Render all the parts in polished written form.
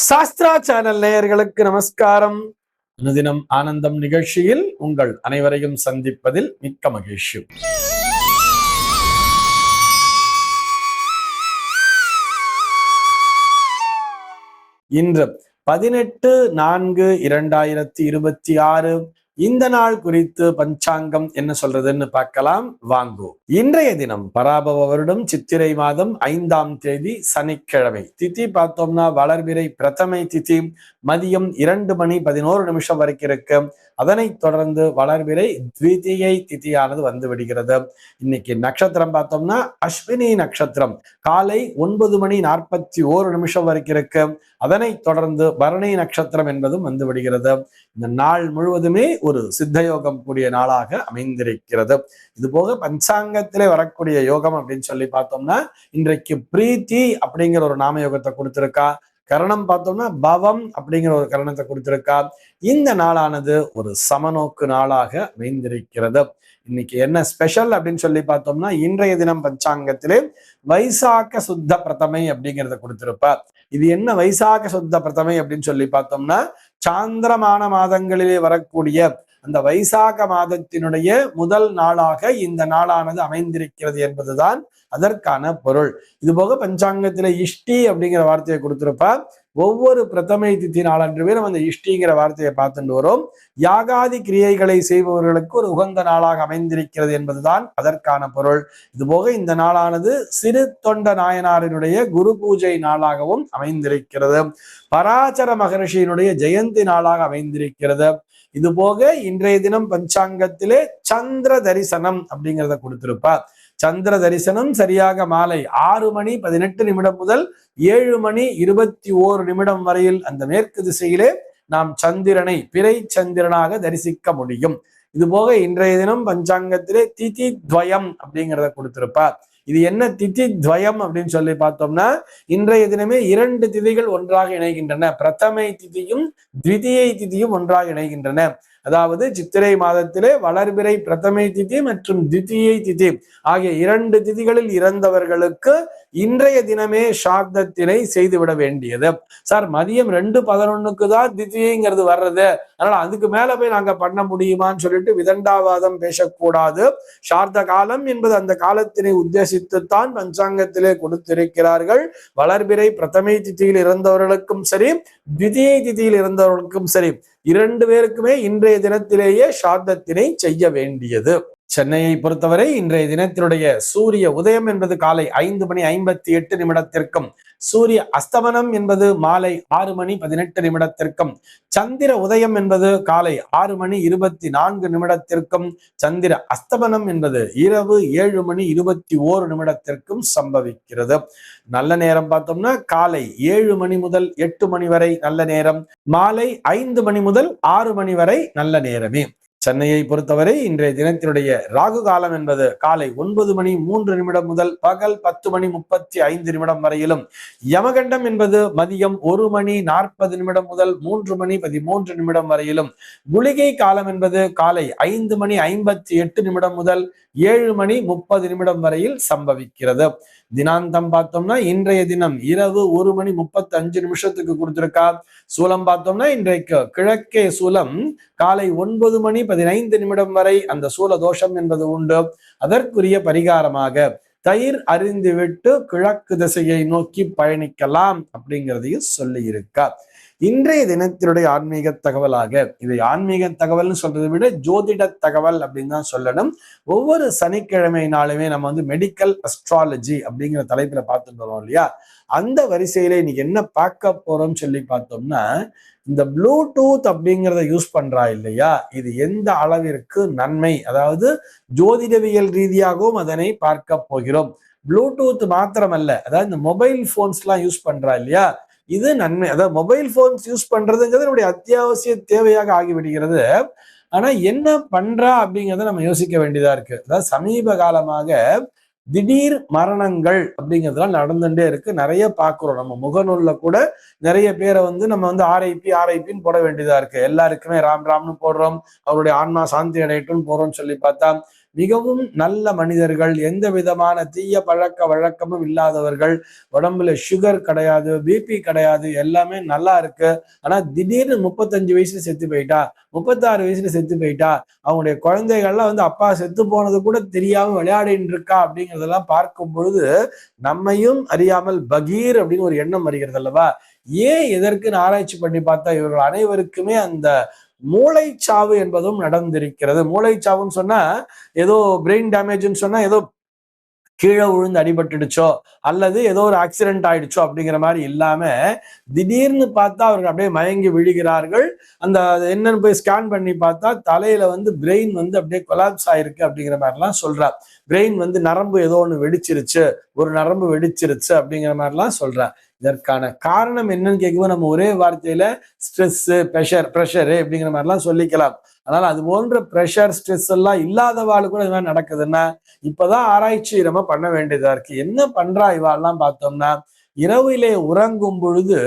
Sastra channel நேயர்களுக்கு நமஸ்காரம். அனுதினம் ஆனந்தம் நிகழ்ச்சியில் உங்கள் அனைவரையும் சந்திப்பதில் மிக்க மகிழ்ச்சி. இன்று 18/4/2026 இந்த நாள் குறித்து பஞ்சாங்கம் என்ன சொல்றதுன்னு பார்க்கலாம் வாங்கோ. இன்றைய தினம் பராபவ வருடம் சித்திரை மாதம் 5ஆம் தேதி சனிக்கிழமை. திதி பார்த்தோம்னா வளர்பிறை பிரதமை திதி மதியம் 2:11 வரைக்கும் இருக்கு. அதனைத் தொடர்ந்து வளர்பிறை த்விதியை திதியானது வந்து விடுகிறது. இன்னைக்கு நட்சத்திரம் பார்த்தோம்னா அஸ்வினி நட்சத்திரம் காலை 9:41 வரைக்கும் இருக்கு. அதனைத் தொடர்ந்து பரணி நட்சத்திரம் என்பதும் வந்து விடுகிறது. இந்த நாள் முழுவதுமே ஒரு சித்தயோகம் கூடிய நாளாக அமைந்திருக்கிறது. இது போக பஞ்சாங்கத்திலே வரக்கூடிய யோகம் அப்படின்னு சொல்லி பார்த்தோம்னா இன்றைக்கு பிரீத்தி அப்படிங்கிற ஒரு நாம யோகத்தை கொடுத்திருக்கா. கரணம் பார்த்தோம்னா பவம் அப்படிங்கிற ஒரு கரணத்தை கொடுத்திருக்கா. இந்த நாளானது ஒரு சமநோக்கு நாளாக அமைந்திருக்கிறது. இன்னைக்கு என்ன ஸ்பெஷல் அப்படின்னு சொல்லி பார்த்தோம்னா இன்றைய தினம் பஞ்சாங்கத்திலே வைசாக்க சுத்த பிரதமை அப்படிங்கிறத கொடுத்திருப்பார். இது என்ன வைசாக்க சுத்த பிரதமை அப்படின்னு சொல்லி பார்த்தோம்னா சாந்திரமான மாதங்களிலே வரக்கூடிய அந்த வைசாக மாதத்தினுடைய முதல் நாளாக இந்த நாளானது அமைந்திருக்கிறது என்பதுதான் அதற்கான பொருள். இது போக பஞ்சாங்கத்தில இஷ்டி அப்படிங்கிற வார்த்தையை கொடுத்திருப்பா. ஒவ்வொரு பிரதமை திதி நாளன்றுமே நம்ம அந்த இஷ்டிங்கிற வார்த்தையை பார்த்துட்டு வரும். யாகாதி கிரியைகளை செய்பவர்களுக்கு ஒரு உகந்த நாளாக அமைந்திருக்கிறது என்பதுதான் அதற்கான பொருள். இது போக இந்த நாளானது சிறு தொண்ட நாயனாரினுடைய குரு பூஜை நாளாகவும் அமைந்திருக்கிறது. பராசர மகரிஷியினுடைய ஜெயந்தி நாளாக அமைந்திருக்கிறது. இது போக இன்றைய தினம் பஞ்சாங்கத்திலே சந்திர தரிசனம் அப்படிங்கிறத கொடுத்திருப்பா. சந்திர தரிசனம் சரியாக மாலை 6:18 முதல் 7:21 வரையில் அந்த மேற்கு திசையிலே நாம் சந்திரனை பிறை சந்திரனாக தரிசிக்க முடியும். இது போக இன்றைய தினம் பஞ்சாங்கத்திலே திதி துவயம் அப்படிங்கிறத கொடுத்திருப்பார். இது என்ன திதி துவயம் அப்படின்னு சொல்லி பார்த்தோம்னா இன்றைய தினமே 2 திதிகள் ஒன்றாக இணைகின்றன. பிரதமை திதியும் த்விதியை திதியும் ஒன்றாக இணைகின்றன. அதாவது சித்திரை மாதத்திலே வளர்பிறை பிரதமை திதி மற்றும் திதியை திதி ஆகிய 2 திதிகளில் இறந்தவர்களுக்கு இன்றைய தினமே சார்த்தத்தினை செய்துவிட வேண்டியது. சார் மதியம் 2:11 தான் திதிங்கிறது வர்றது, அதனால அதுக்கு மேல போய் நாங்க பண்ண முடியுமான்னு சொல்லிட்டு விதண்டாவாதம் பேசக்கூடாது. சார்த்த காலம் என்பது அந்த காலத்தினை உத்தேசித்துத்தான் பஞ்சாங்கத்திலே கொடுத்திருக்கிறார்கள். வளர்பிறை பிரதமை திதியில் இறந்தவர்களுக்கும் சரி திதியை திதியில் இறந்தவர்களுக்கும் சரி 2 பேருக்குமே இன்றைய தினத்திலேயே சார்த்தத்தினை செய்ய வேண்டியது. சென்னையை பொறுத்தவரை இன்றைய தினத்தினுடைய சூரிய உதயம் என்பது காலை 5:58 சூரிய அஸ்தமனம் என்பது மாலை 6:18 சந்திர உதயம் என்பது காலை 6:24 சந்திர அஸ்தமனம் என்பது இரவு 7:21 சம்பவிக்கிறது. நல்ல நேரம் பார்த்தோம்னா காலை 7 மணி முதல் 8 மணி வரை நல்ல நேரம், மாலை 5 மணி முதல் 6 மணி வரை நல்ல நேரமே. சென்னையை பொறுத்தவரை இன்றைய தினத்தினுடைய ராகு காலம் என்பது காலை 9:03 முதல் பகல் 10:35 வரையிலும், யமகண்டம் என்பது மதியம் 1:40 முதல் 3:13 வரையிலும், குளிகை காலம் என்பது காலை 5:58 முதல் 7:30 வரையில் சம்பவிக்கிறது. தினாந்தம் பார்த்தோம்னா இன்றைய தினம் இரவு 1:35 கொடுத்திருக்கா. சூலம் பார்த்தோம்னா இன்றைக்கு கிழக்கே சூலம் காலை 9:15 வரை அந்த சூல தோஷம் என்பது உண்டு. அதற்குரிய பரிகாரமாக தயிர் அறிந்துவிட்டு கிழக்கு திசையை நோக்கி பயணிக்கலாம் அப்படிங்கிறதையும் சொல்லி இருக்கா. இன்றைய தினத்தினுடைய ஆன்மீக தகவலாக, இதை ஆன்மீக தகவல்னு சொல்றதை விட ஜோதிட தகவல் அப்படின்னு தான் சொல்லணும். ஒவ்வொரு சனிக்கிழமை நாளுமே நம்ம மெடிக்கல் அஸ்ட்ராலஜி அப்படிங்கிற தலைப்புல பார்த்துட்டு வரோம் இல்லையா. அந்த வரிசையில இன்னைக்கு என்ன பார்க்க போறோம்னு சொல்லி பார்த்தோம்னா இந்த ப்ளூடூத் அப்படிங்கிறத யூஸ் பண்றா இல்லையா, இது எந்த அளவிற்கு நன்மை, அதாவது ஜோதிடவியல் ரீதியாகவும் அதனை பார்க்க போகிறோம். ப்ளூடூத் மாத்திரமல்ல, அதாவது இந்த மொபைல் போன்ஸ் எல்லாம் யூஸ் பண்றா இல்லையா, இது நன்மை. அதாவது மொபைல் போன்ஸ் யூஸ் பண்றதுங்கிறது நம்முடைய அத்தியாவசிய தேவையாக ஆகிவிடுகிறது. ஆனா என்ன பண்றா அப்படிங்கிறத நம்ம யோசிக்க வேண்டியதா இருக்கு. அதாவது சமீப காலமாக திடீர் மரணங்கள் அப்படிங்கிறதுலாம் நடந்துட்டே இருக்கு. நிறைய பாக்குறோம். நம்ம முகநூல்ல கூட நிறைய பேரை நம்ம ஆர்ஐபின்னு போட வேண்டியதா இருக்கு. எல்லாருக்குமே ராம் ராம்னு போடுறோம், அவருடைய ஆன்மா சாந்தி அடையட்டும்னு போறோம்னு சொல்லி பார்த்தா மிகவும் நல்ல மனிதர்கள், எந்த விதமான தீய பழக்க வழக்கமும் இல்லாதவர்கள், உடம்புல சுகர் கிடையாது, பிபி கிடையாது, எல்லாமே நல்லா இருக்கு. ஆனா திடீர்னு 35 வயசுல செத்து போயிட்டா, 36 வயசுல செத்து போயிட்டா, அவங்களுடைய குழந்தைகள்லாம் அப்பா செத்து போனது கூட தெரியாம விளையாடிட்டு இருக்கா அப்படிங்கிறதெல்லாம் பார்க்கும் பொழுது நம்மையும் அறியாமல் பகீர் அப்படின்னு ஒரு எண்ணம் வருகிறது அல்லவா? ஏன் எதற்குன்னு ஆராய்ச்சி பண்ணி பார்த்தா இவர்கள் அனைவருக்குமே அந்த மூளைச்சாவு என்பதும் நடந்திருக்கிறது. மூளைச்சாவுன்னு சொன்னா ஏதோ பிரெயின் டேமேஜ்னு சொன்னா ஏதோ கீழே விழுந்து அடிபட்டுடுச்சோ அல்லது ஏதோ ஒரு ஆக்சிடென்ட் ஆயிடுச்சோ அப்படிங்கிற மாதிரி இல்லாம திடீர்னு பார்த்தா அவர்கள் அப்படியே மயங்கி விழுகிறார்கள். அந்த என்னன்னு போய் ஸ்கேன் பண்ணி பார்த்தா தலையில பிரெயின் அப்படியே கொலாப்ஸ் ஆயிருக்கு அப்படிங்கிற மாதிரிலாம் சொல்றா. பிரெயின் நரம்பு ஏதோ ஒன்று வெடிச்சிருச்சு, ஒரு நரம்பு வெடிச்சிருச்சு அப்படிங்கிற மாதிரிலாம் சொல்றா. இதற்கான காரணம் என்னன்னு கேட்கும்போது நம்ம ஒரே வார்த்தையில ஸ்ட்ரெஸ், ப்ரெஷரு அப்படிங்கிற மாதிரிலாம் சொல்லிக்கலாம். அதனால அது போன்ற ப்ரெஷர், ஸ்ட்ரெஸ் எல்லாம் இல்லாதவாள் கூட இது மாதிரி நடக்குதுன்னா இப்பதான் ஆராய்ச்சி நம்ம பண்ண வேண்டியதா இருக்கு. என்ன பண்றா இவாள்லாம் பார்த்தோம்னா, இரவிலே உறங்கும் பொழுது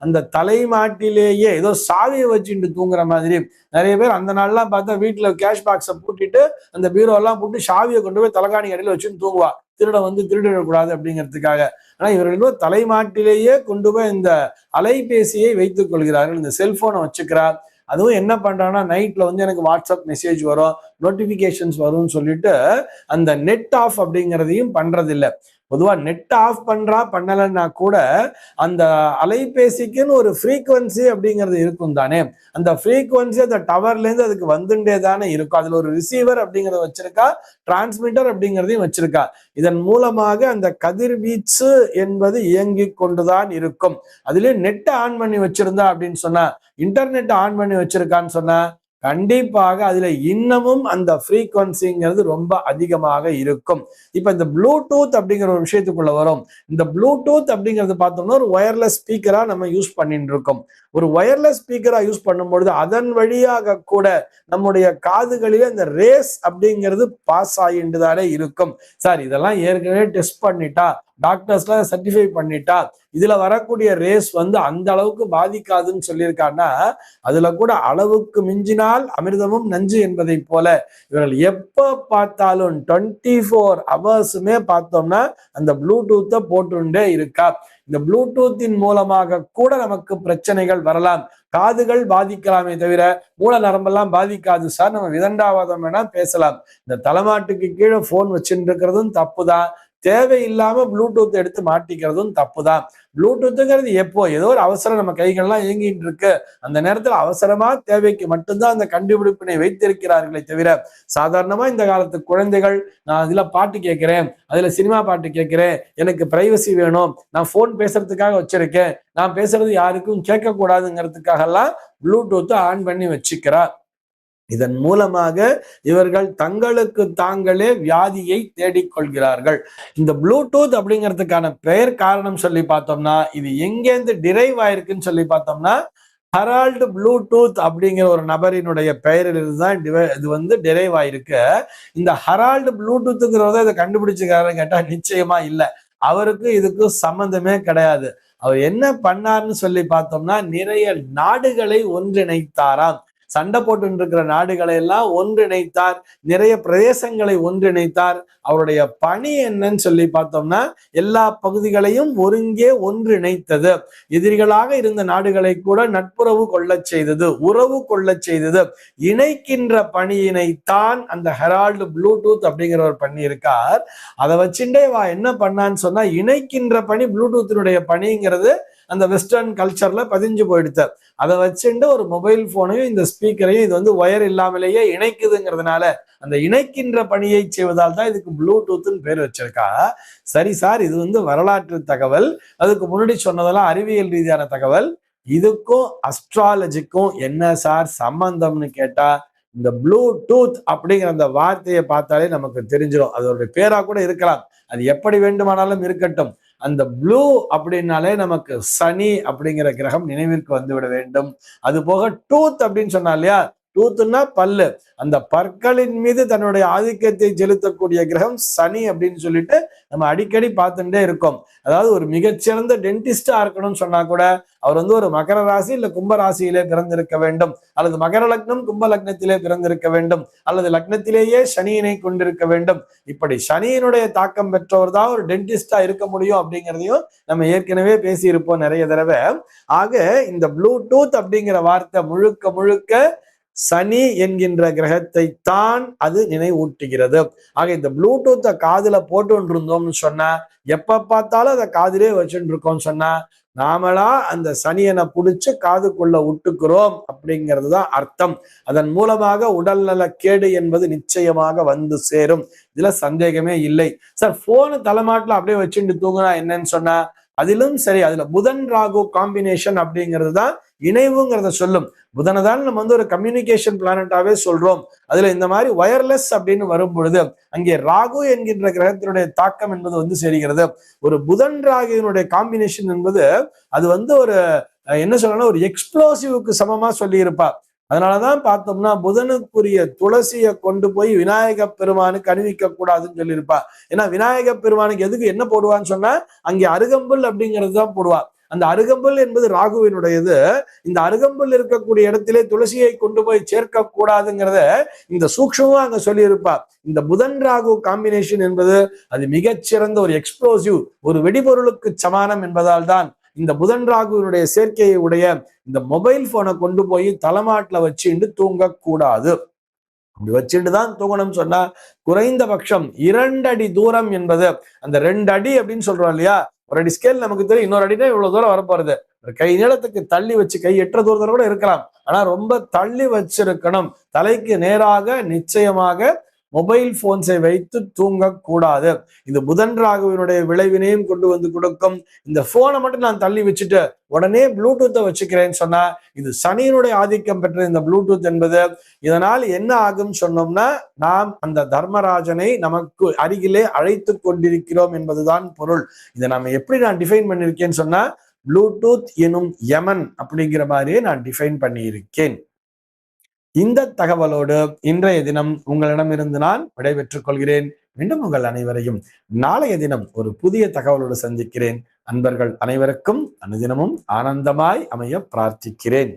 அந்த தலைமாட்டிலேயே ஏதோ சாவியை வச்சுட்டு தூங்குற மாதிரி. நிறைய பேர் அந்த நாள்லாம் பார்த்தா வீட்டுல கேஷ் பாக்ஸை பூட்டிட்டு அந்த பீரோ எல்லாம் போட்டு சாவியை கொண்டு போய் தலைகாணி அடியில வச்சுன்னு தூங்குவா, திருட திருடிடக்கூடாது அப்படிங்கிறதுக்காக. ஆனா இவர்கள் தலைமாட்டிலேயே கொண்டு போய் இந்த அலைபேசியை வைத்துக் கொள்கிறார்கள், இந்த செல்போனை வச்சுக்கிறார். அதுவும் என்ன பண்றாங்கன்னா நைட்ல எனக்கு வாட்ஸ்அப் மெசேஜ் வரும், நோட்டிபிகேஷன்ஸ் வரும்னு சொல்லிட்டு அந்த நெட் ஆஃப் அப்படிங்கிறதையும் பண்றதில்லை. பொதுவா நெட் ஆஃப் பண்ணலைன்னா கூட அந்த அலைபேசிக்குன்னு ஒரு ஃப்ரீக்குவன்சி அப்படிங்கிறது இருக்கும் தானே. அந்த ஃப்ரீக்குவன்சி அந்த டவர்ல இருந்து அதுக்கு வந்துட்டே தானே இருக்கும். அதுல ஒரு ரிசீவர் அப்படிங்கிறத வச்சிருக்கா, டிரான்ஸ்மிட்டர் அப்படிங்கிறதையும் வச்சிருக்கா. இதன் மூலமாக அந்த கதிர்வீச்சு என்பது இயங்கி கொண்டுதான் இருக்கும். அதுலயே நெட் ஆன் பண்ணி வச்சிருந்தா அப்படின்னு சொன்னா, இன்டர்நெட் ஆன் பண்ணி வச்சிருக்கான்னு சொன்னா கண்டிப்பாக அதுல இன்னமும் அந்த ஃப்ரீக்வன்சிங்கிறது ரொம்ப அதிகமாக இருக்கும். இப்ப இந்த ப்ளூடூத் அப்படிங்கிற ஒரு விஷயத்துக்குள்ள வரும். இந்த ப்ளூடூத் அப்படிங்கிறது பார்த்தோம்னா ஒரு ஒயர்லெஸ் ஸ்பீக்கரா நம்ம யூஸ் பண்ணிட்டு இருக்கோம். ஒரு ஒயர்லெஸ் ஸ்பீக்கரா யூஸ் பண்ணும்பொழுது அதன் வழியாக கூட நம்முடைய காதுகளிலே இந்த ரேஸ் அப்படிங்கிறது பாஸ் ஆகின்றதாலே இருக்கும். சார் இதெல்லாம் ஏற்கனவே டெஸ்ட் பண்ணிட்டா, டாக்டர்ஸ்லாம் சர்டிஃபை பண்ணிட்டா, இதுல வரக்கூடிய ரேஸ் அந்த அளவுக்கு பாதிக்காதுன்னு சொல்லியிருக்காங்கன்னா அதுல கூட அளவுக்கு மிஞ்சினால் அமிர்தமும் நஞ்சு என்பதை போல இவர்கள் எப்ப பார்த்தாலும் 24 ஹவர்ஸுமே பார்த்தோம்னா அந்த ப்ளூடூத்தை போட்டுண்டே இருக்கா. இந்த ப்ளூடூத்தின் மூலமாக கூட நமக்கு பிரச்சனைகள் வரலாம். காதுகள் பாதிக்கலாமே தவிர மூல நரம்பெல்லாம் பாதிக்காது சார். நம்ம விதண்டாவாதம் வேணா பேசலாம். இந்த தலைமாட்டுக்கு கீழே போன் வச்சுட்டு இருக்கிறதும் தப்புதான். தேவையில்லாம ப்ளூடூத் எடுத்து மாட்டிக்கிறதும் தப்புதான். ப்ளூடூத்துங்கிறது எப்போ ஏதோ ஒரு அவசரம் நம்ம கைகள்லாம் இயங்கிட்டு இருக்கு, அந்த நேரத்துல அவசரமா தேவைக்கு மட்டும்தான் அந்த கண்டுபிடிப்பினை வைத்திருக்கிறார்களே தவிர சாதாரணமா இந்த காலத்து குழந்தைகள் நான் அதுல பாட்டு கேட்கிறேன், அதுல சினிமா பாட்டு கேட்கிறேன், எனக்கு பிரைவசி வேணும், நான் போன் பேசுறதுக்காக வச்சிருக்கேன், நான் பேசுறது யாருக்கும் கேட்க கூடாதுங்கிறதுக்காக எல்லாம் ப்ளூடூத் ஆன் பண்ணி வச்சுக்கிறார். இதன் மூலமாக இவர்கள் தங்களுக்கு தாங்களே வியாதியை தேடிக்கொள்கிறார்கள். இந்த ப்ளூடூத் அப்படிங்கிறதுக்கான பெயர் காரணம் சொல்லி பார்த்தோம்னா இது எங்கேருந்து டிரைவ் ஆயிருக்குன்னு சொல்லி பார்த்தோம்னா ஹெரால்டு ப்ளூடூத் அப்படிங்கிற ஒரு நபரினுடைய பெயரிலிருந்து தான் இது டிரைவ் ஆயிருக்கு. இந்த ஹெரால்டு ப்ளூடூத்துங்கிறத இதை கண்டுபிடிச்சுக்காரன்னு கேட்டா நிச்சயமா இல்லை. அவருக்கு இதுக்கும் சம்பந்தமே கிடையாது. அவர் என்ன பண்ணார்னு சொல்லி பார்த்தோம்னா நிறைய நாடுகளை ஒன்றிணைத்தாராம். சண்டை போட்டு இருக்கிற நாடுகளை எல்லாம் ஒன்றிணைத்தார், நிறைய பிரதேசங்களை ஒன்றிணைத்தார். அவருடைய பணி என்னன்னு சொல்லி பார்த்தோம்னா எல்லா பகுதிகளையும் ஒருங்கே ஒன்றிணைத்தது. எதிரிகளாக இருந்த நாடுகளை கூட நட்புறவு கொள்ள செய்தது, உறவு கொள்ள செய்தது. இணைக்கின்ற பணியினைத்தான் அந்த ஹெரால்டு ப்ளூடூத் அப்படிங்கிற ஒரு பண்ணி இருக்கார். அதை வச்சுட்டே என்ன பண்ணான்னு சொன்னா இணைக்கின்ற பணி ப்ளூடூத்தினுடைய பணிங்கிறது அந்த வெஸ்டர்ன் கல்ச்சர்ல பதிஞ்சு போயிடுத்து. அதை வச்சுட்டு ஒரு மொபைல் போனையும் இந்த ஸ்பீக்கரையும் இது ஒயர் இல்லாமலேயே இணைக்குதுங்கிறதுனால அந்த இணைக்கின்ற பணியை செய்வதால் தான் இதுக்கு ப்ளூடூத்னு பேர் வச்சிருக்கா. சரி சார், இது வரலாற்று தகவல், அதுக்கு முன்னாடி சொன்னதெல்லாம் அறிவியல் ரீதியான தகவல். இதுக்கும் அஸ்ட்ராலஜிக்கும் என்ன சார் சம்பந்தம்னு கேட்டா இந்த ப்ளூடூத் அப்படிங்கிற அந்த வார்த்தையை பார்த்தாலே நமக்கு தெரிஞ்சிடும். அதோடைய பேரா கூட இருக்கலாம், அது எப்படி வேண்டுமானாலும் இருக்கட்டும். அந்த ப்ளூ அப்படின்னாலே நமக்கு சனி அப்படிங்கிற கிரகம் நினைவிற்கு வந்துவிட வேண்டும். அது போக டூத் அப்படின்னு சொன்னா இல்லையா, டூத்னா பல்லு, அந்த பற்களின் மீது தன்னுடைய ஆதிக்கத்தை செலுத்தக்கூடிய கிரகம் சனி அப்படின்னு சொல்லிட்டு நம்ம அடிக்கடி பார்த்துட்டே இருக்கோம். அதாவது ஒரு மிகச்சிறந்த டென்டிஸ்டா இருக்கணும்னு சொன்னா கூட அவர் ஒரு மகர ராசி இல்ல கும்ப ராசியிலே பிறந்திருக்க வேண்டும், அல்லது மகர லக்னம் கும்ப லக்னத்திலே பிறந்திருக்க வேண்டும், அல்லது லக்னத்திலேயே சனியினை கொண்டிருக்க வேண்டும். இப்படி சனியினுடைய தாக்கம் பெற்றவர் தான் ஒரு டென்டிஸ்டா இருக்க முடியும் அப்படிங்கிறதையும் நம்ம ஏற்கனவே பேசியிருப்போம் நிறைய தடவை. ஆக இந்த ப்ளூடூத் அப்படிங்கிற வார்த்தை முழுக்க முழுக்க சனி என்கின்ற கிரகத்தை தான் அது நினைவூட்டுகிறது. ஆக இந்த ப்ளூடூத்தை காதுல போட்டு இருந்தோம்னு சொன்னா, எப்ப பார்த்தாலும் அதை காதிலே வச்சுட்டு இருக்கோம்னு சொன்னா, நாமளா அந்த சனியனை புடிச்சு காதுக்குள்ள விட்டுக்கிறோம் அப்படிங்கிறது தான் அர்த்தம். அதன் மூலமாக உடல்நல கேடு என்பது நிச்சயமாக வந்து சேரும், இதுல சந்தேகமே இல்லை. சார் போனு தலைமாட்டில் அப்படியே வச்சுட்டு தூங்குனா என்னன்னு சொன்னா, அதிலும் சரி, அதுல புதன் ராகு காம்பினேஷன் அப்படிங்கிறது தான் இணைவுங்கிறத சொல்லும். புதனை தான் நம்ம ஒரு கம்யூனிகேஷன் பிளானட்டாவே சொல்றோம். அதுல இந்த மாதிரி வயர்லெஸ் அப்படின்னு வரும் பொழுது அங்கே ராகு என்கின்ற கிரகத்தினுடைய தாக்கம் என்பது சேர்கிறது. ஒரு புதன் ராகுவினுடைய காம்பினேஷன் என்பது அது ஒரு என்ன சொல்லணும், ஒரு எக்ஸ்ப்ளோசிவுக்கு சமமா சொல்லி இருப்பா. அதனாலதான் பார்த்தோம்னா புதனுக்குரிய துளசியை கொண்டு போய் விநாயக பெருமானுக்கு அணிவிக்க கூடாதுன்னு சொல்லியிருப்பா. ஏன்னா விநாயக பெருமானுக்கு எதுக்கு என்ன போடுவான்னு சொன்னா அங்கே அருகம்புல் அப்படிங்கிறது தான் போடுவா. அந்த அருகம்புல் என்பது ராகுவினுடையது. இந்த அருகம்புல் இருக்கக்கூடிய இடத்திலே துளசியை கொண்டு போய் சேர்க்க கூடாதுங்கிறத இந்த சூக்ஷமா அங்க சொல்லியிருப்பா. இந்த புதன் ராகு காம்பினேஷன் என்பது அது மிகச்சிறந்த ஒரு எக்ஸ்ப்ளோசிவ், ஒரு வெடிபொருளுக்கு சமானம் என்பதால் தான் இந்த புதன் ராகுவினுடைய சேர்க்கையை உடைய இந்த மொபைல் போனை கொண்டு போய் தலைமாட்டில் வச்சுட்டு தூங்கக்கூடாது. அப்படி வச்சுட்டு தான் தூங்கணும்னு சொன்னா குறைந்தபட்சம் 2 அடி தூரம் என்பது, அந்த 2 அடி அப்படின்னு சொல்றோம் இல்லையா, ஒரு அடி ஸ்கேல் நமக்கு தெரியும், இன்னொரு அடினா இவ்வளவு தூரம் வரப்போறது. கை நீளத்துக்கு தள்ளி வச்சு, கை எட்டுற தூரத்துல கூட இருக்கலாம், ஆனா ரொம்ப தள்ளி வச்சிருக்கணும். தலைக்கு நேராக நிச்சயமாக மொபைல் போன்ஸை வைத்து தூங்கக்கூடாது. இது புதன் ராகுவினுடைய விளைவினையும் கொண்டு வந்து கொடுக்கும். இந்த போனை மட்டும் நான் தள்ளி வச்சுட்டு உடனே ப்ளூடூத்தை வச்சுக்கிறேன்னு சொன்னா இது சனியினுடைய ஆதிக்கம் பெற்ற இந்த ப்ளூடூத் என்பது. இதனால் என்ன ஆகும் சொன்னோம்னா, நாம் அந்த தர்மராஜனை நமக்கு அருகிலே அழைத்து கொண்டிருக்கிறோம் என்பதுதான் பொருள். இதை நாம எப்படி நான் டிஃபைன் பண்ணியிருக்கேன்னு சொன்னா, ப்ளூடூத் எனும் யமன் அப்படிங்கிற மாதிரியே நான் டிஃபைன் பண்ணியிருக்கேன். இந்த தகவலோடு இன்றைய தினம் உங்களிடமிருந்து நான் விடைபெற்றுக் கொள்கிறேன். மீண்டும் உங்கள் அனைவரையும் நாளைய தினம் ஒரு புதிய தகவலோடு சந்திக்கிறேன். அன்பர்கள் அனைவருக்கும் அனுதினமும் ஆனந்தமாய் அமைய பிரார்த்திக்கிறேன்.